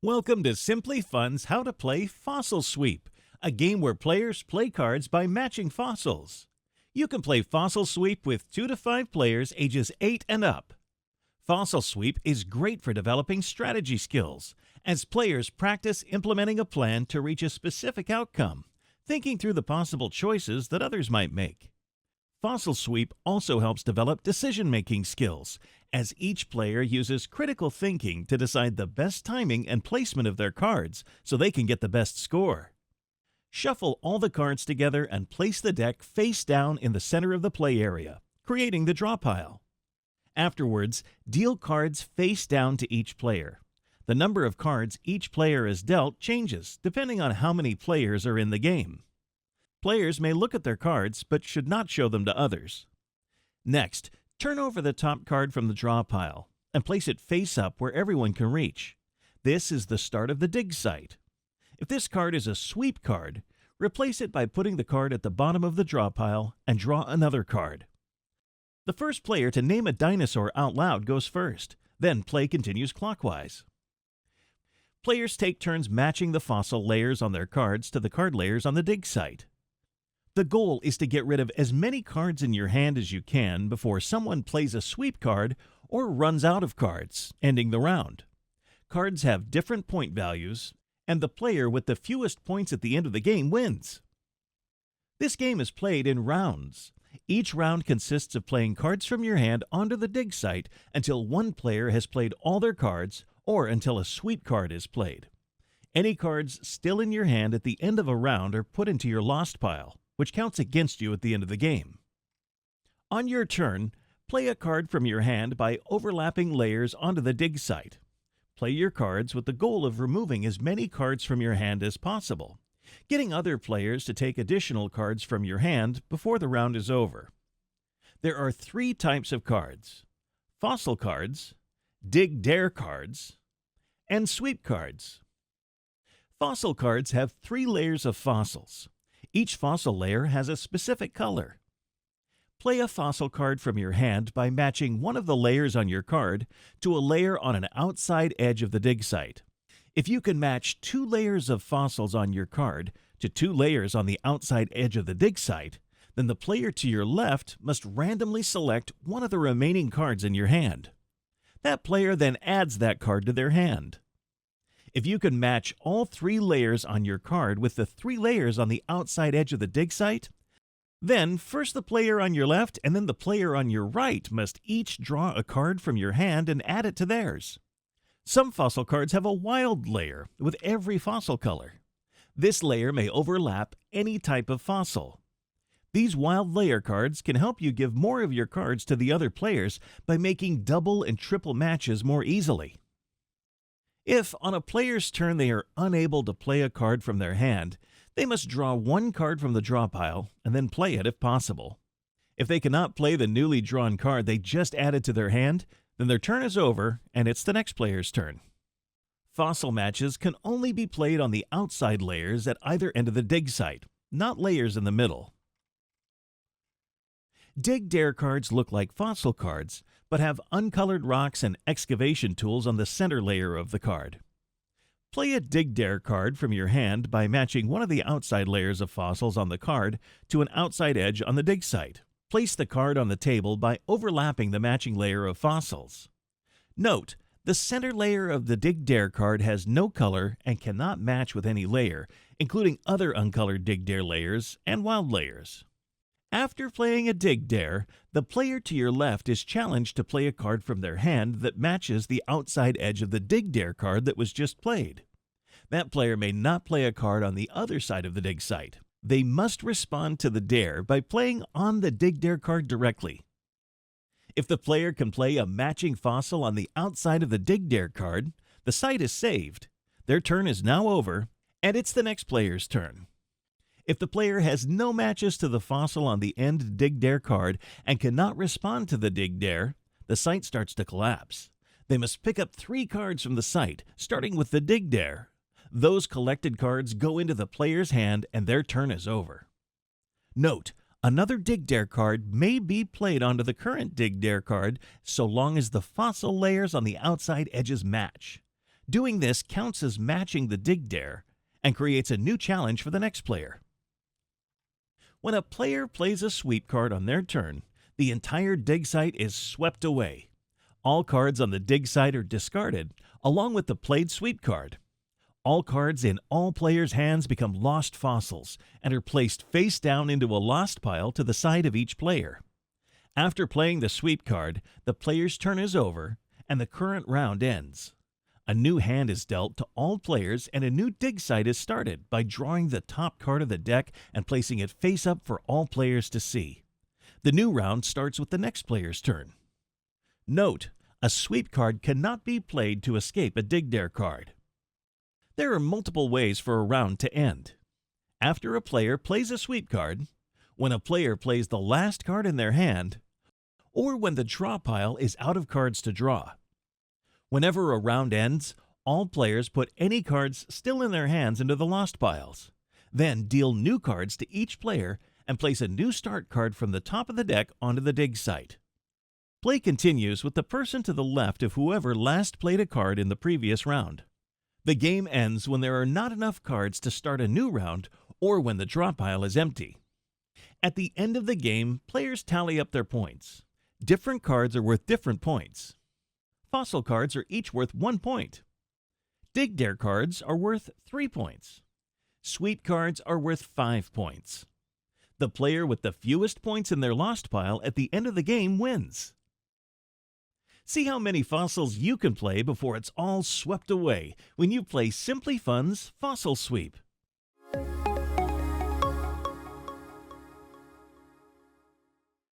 Welcome to Simply Fun's How to Play Fossil Sweep, a game where players play cards by matching fossils. You can play Fossil Sweep with 2 to 5 players ages 8 and up. Fossil Sweep is great for developing strategy skills, as players practice implementing a plan to reach a specific outcome, thinking through the possible choices that others might make. Fossil Sweep also helps develop decision-making skills, as each player uses critical thinking to decide the best timing and placement of their cards so they can get the best score. Shuffle all the cards together and place the deck face down in the center of the play area, creating the draw pile. Afterwards, deal cards face down to each player. The number of cards each player has dealt changes depending on how many players are in the game. Players may look at their cards but should not show them to others. Next, turn over the top card from the draw pile and place it face up where everyone can reach. This is the start of the dig site. If this card is a sweep card, replace it by putting the card at the bottom of the draw pile and draw another card. The first player to name a dinosaur out loud goes first, then play continues clockwise. Players take turns matching the fossil layers on their cards to the card layers on the dig site. The goal is to get rid of as many cards in your hand as you can before someone plays a sweep card or runs out of cards, ending the round. Cards have different point values, and the player with the fewest points at the end of the game wins. This game is played in rounds. Each round consists of playing cards from your hand onto the dig site until one player has played all their cards or until a sweep card is played. Any cards still in your hand at the end of a round are put into your lost pile, which counts against you at the end of the game. On your turn, play a card from your hand by overlapping layers onto the dig site. Play your cards with the goal of removing as many cards from your hand as possible, getting other players to take additional cards from your hand before the round is over. There are 3 types of cards: fossil cards, dig dare cards, and sweep cards. Fossil cards have 3 layers of fossils. Each fossil layer has a specific color. Play a fossil card from your hand by matching one of the layers on your card to a layer on an outside edge of the dig site. If you can match 2 layers of fossils on your card to 2 layers on the outside edge of the dig site, then the player to your left must randomly select one of the remaining cards in your hand. That player then adds that card to their hand. If you can match all 3 layers on your card with the 3 layers on the outside edge of the dig site, then first the player on your left and then the player on your right must each draw a card from your hand and add it to theirs. Some fossil cards have a wild layer with every fossil color. This layer may overlap any type of fossil. These wild layer cards can help you give more of your cards to the other players by making double and triple matches more easily. If, on a player's turn, they are unable to play a card from their hand, they must draw 1 card from the draw pile and then play it if possible. If they cannot play the newly drawn card they just added to their hand, then their turn is over and it's the next player's turn. Fossil matches can only be played on the outside layers at either end of the dig site, not layers in the middle. Dig dare cards look like fossil cards, but have uncolored rocks and excavation tools on the center layer of the card. Play a dig dare card from your hand by matching one of the outside layers of fossils on the card to an outside edge on the dig site. Place the card on the table by overlapping the matching layer of fossils. Note, the center layer of the dig dare card has no color and cannot match with any layer, including other uncolored dig dare layers and wild layers. After playing a dig dare, the player to your left is challenged to play a card from their hand that matches the outside edge of the dig dare card that was just played. That player may not play a card on the other side of the dig site. They must respond to the dare by playing on the dig dare card directly. If the player can play a matching fossil on the outside of the dig dare card, the site is saved. Their turn is now over, and it's the next player's turn. If the player has no matches to the fossil on the end dig dare card and cannot respond to the dig dare, the site starts to collapse. They must pick up 3 cards from the site, starting with the dig dare. Those collected cards go into the player's hand and their turn is over. Note, another dig dare card may be played onto the current dig dare card so long as the fossil layers on the outside edges match. Doing this counts as matching the dig dare and creates a new challenge for the next player. When a player plays a sweep card on their turn, the entire dig site is swept away. All cards on the dig site are discarded, along with the played sweep card. All cards in all players' hands become lost fossils and are placed face down into a lost pile to the side of each player. After playing the sweep card, the player's turn is over and the current round ends. A new hand is dealt to all players and a new dig site is started by drawing the top card of the deck and placing it face up for all players to see. The new round starts with the next player's turn. Note, a sweep card cannot be played to escape a dig dare card. There are multiple ways for a round to end. After a player plays a sweep card, when a player plays the last card in their hand, or when the draw pile is out of cards to draw. Whenever a round ends, all players put any cards still in their hands into the lost piles. Then deal new cards to each player and place a new start card from the top of the deck onto the dig site. Play continues with the person to the left of whoever last played a card in the previous round. The game ends when there are not enough cards to start a new round or when the draw pile is empty. At the end of the game, players tally up their points. Different cards are worth different points. Fossil cards are each worth 1 point. Dig dare cards are worth 3 points. Sweep cards are worth 5 points. The player with the fewest points in their lost pile at the end of the game wins. See how many fossils you can play before it's all swept away when you play Simply Fun's Fossil Sweep.